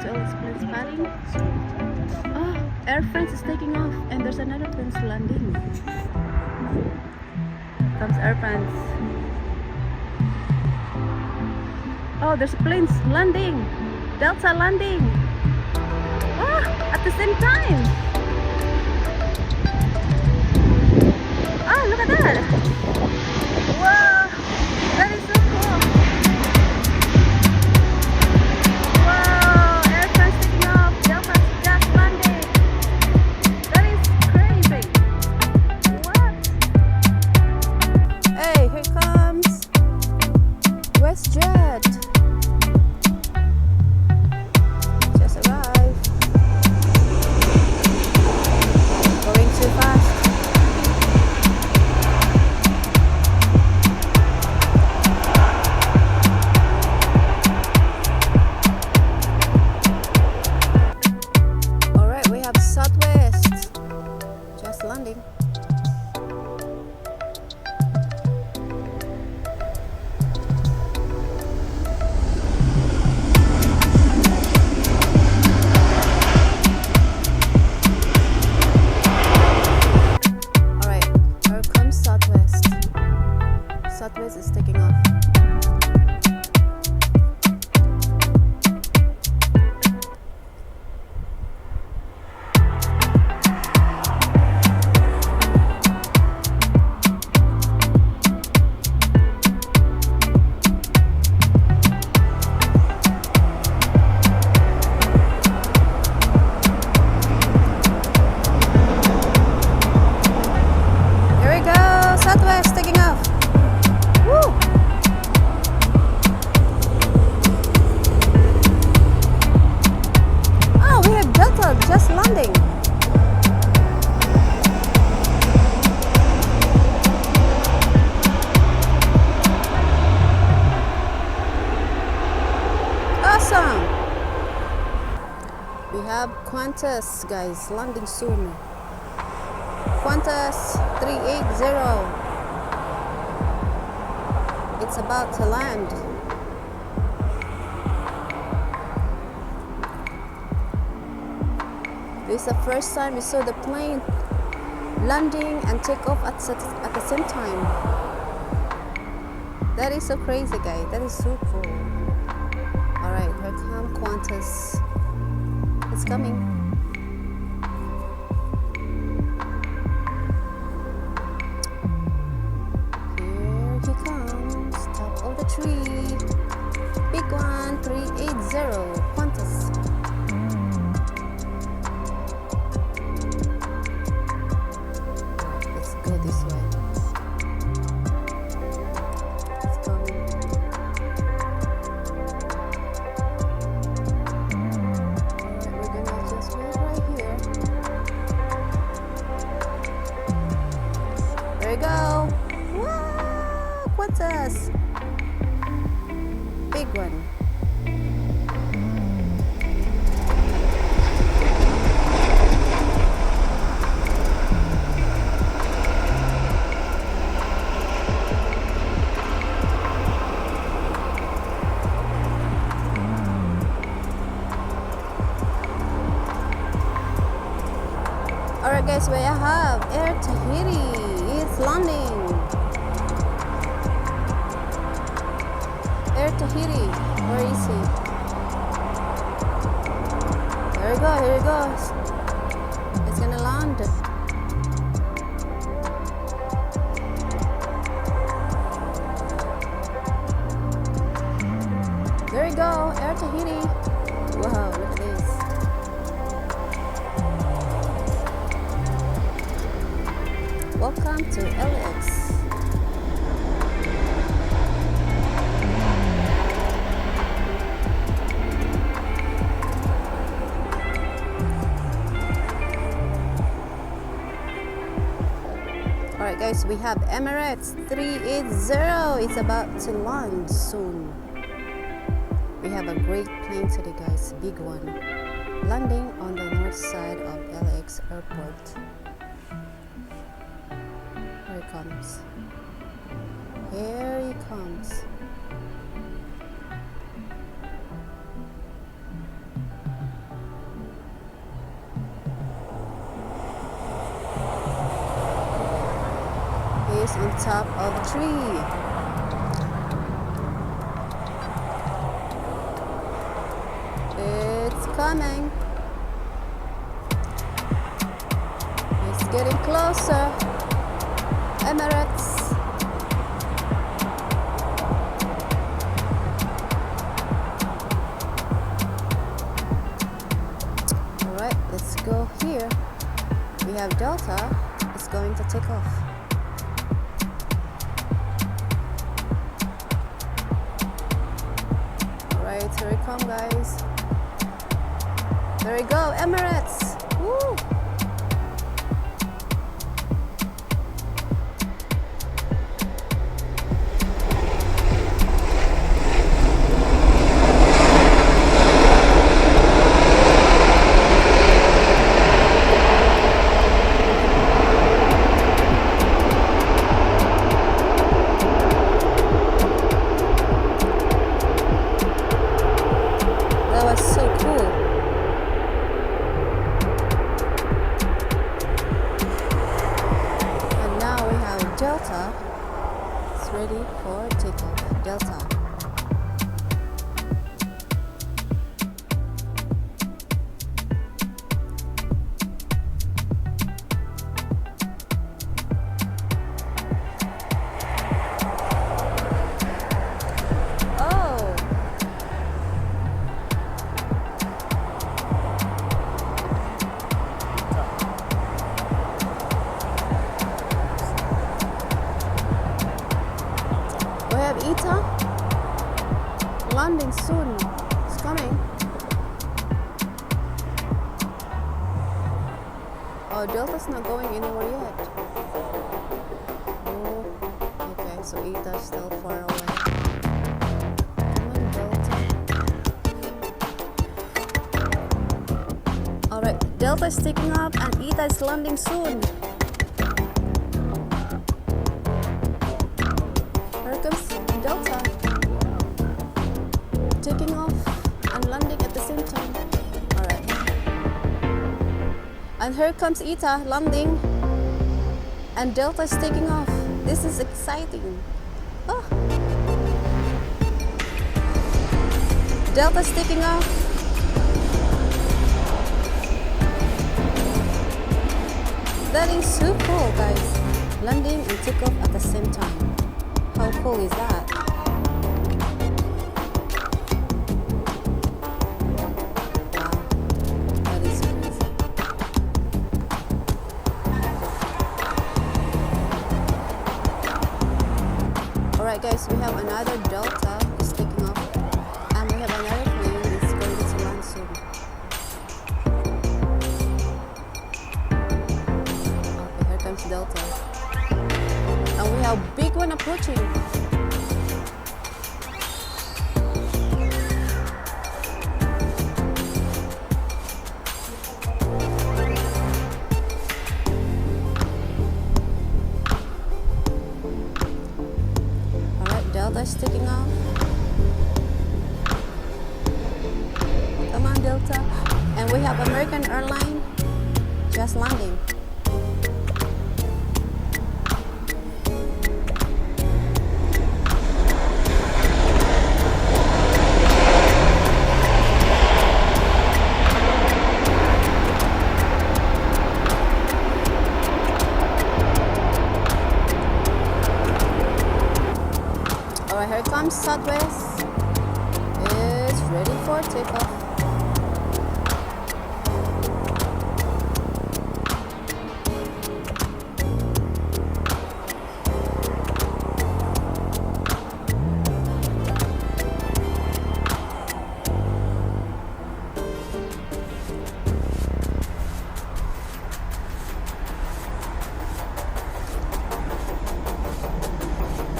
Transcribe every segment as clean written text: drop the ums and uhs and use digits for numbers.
to LAX planes padding. Oh, Air France is taking off and there's another plane's landing. Comes Air France. Oh, there's planes landing. Delta landing. Ah, at the same time. Ah, look at that. Wow, that is so cool. Wow, Air France taking off. Delta's just landing. That is crazy. What? Hey, here comes WestJet. Just arrived. Going too fast. Alright, we have Southwest just landing. Alright, here comes Southwest. Southwest is taking off. Here we go, Southwest taking off. Woo! Oh, we have Delta just landing. Awesome. We have Qantas, guys, landing soon. Qantas 380. It's about to land. This is the first time we saw the plane landing and take off at the same time. That is so crazy, guys. That is so cool. Alright, here comes Qantas. It's coming. Here he comes, top of the tree. Big one, 380, Qantas. Let's go this way. It's coming. Alright, we're gonna just wait right here. There we go. Wow, Qantas. Big one. Alright guys, we have Air Tahiti. It's landing. Air Tahiti, where is he? Here we go, here he goes. It's gonna land. There we go, Air Tahiti. Wow, look at this. Welcome to LAX. Alright guys, we have Emirates 380. It's about to land soon. We have a great plane today guys, big one. Landing on the north side of LAX Airport. Here he comes. Here he comes. It's on top of a tree. It's coming. It's getting closer. Emirates. Alright, let's go here. We have Delta. It's going to take off. Alright, here we come, guys. There we go, Emirates. Woo! That was so cool. And now we have Delta. It's ready for takeoff. Delta. Oh! We have Ita landing soon. It's coming. Oh, Delta's not going anywhere yet. Oh, okay, so Ita's still far away. Come on, Delta. Alright, Delta's taking off and Ita is landing soon. Here comes Delta, taking off and landing at the same time. Alright. And here comes Ita landing and Delta is taking off. This is exciting. Oh. Delta's taking off. That is so cool, guys. Landing and takeoff at the same time. How cool is that? Wow, that is crazy. Alright guys, we have another Delta is taking off and we have another plane that's going to land soon. Okay, here comes Delta. And we have big one approaching. Alright, Delta's taking off. Come on, Delta. And we have American Airlines just landing. Alright, here comes Southwest. It's ready for takeoff.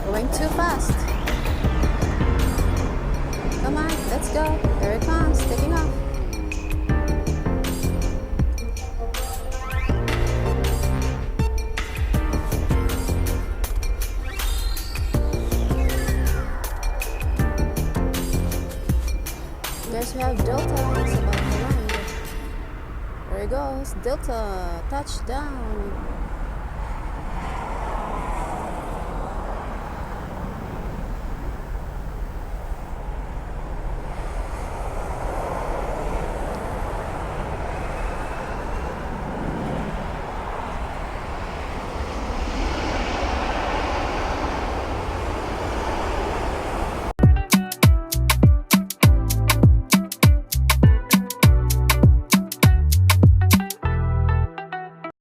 Going too fast. Come on, let's go. Here it comes, taking off. Guys, we have Delta. It's about to land. There it goes. Delta, touchdown.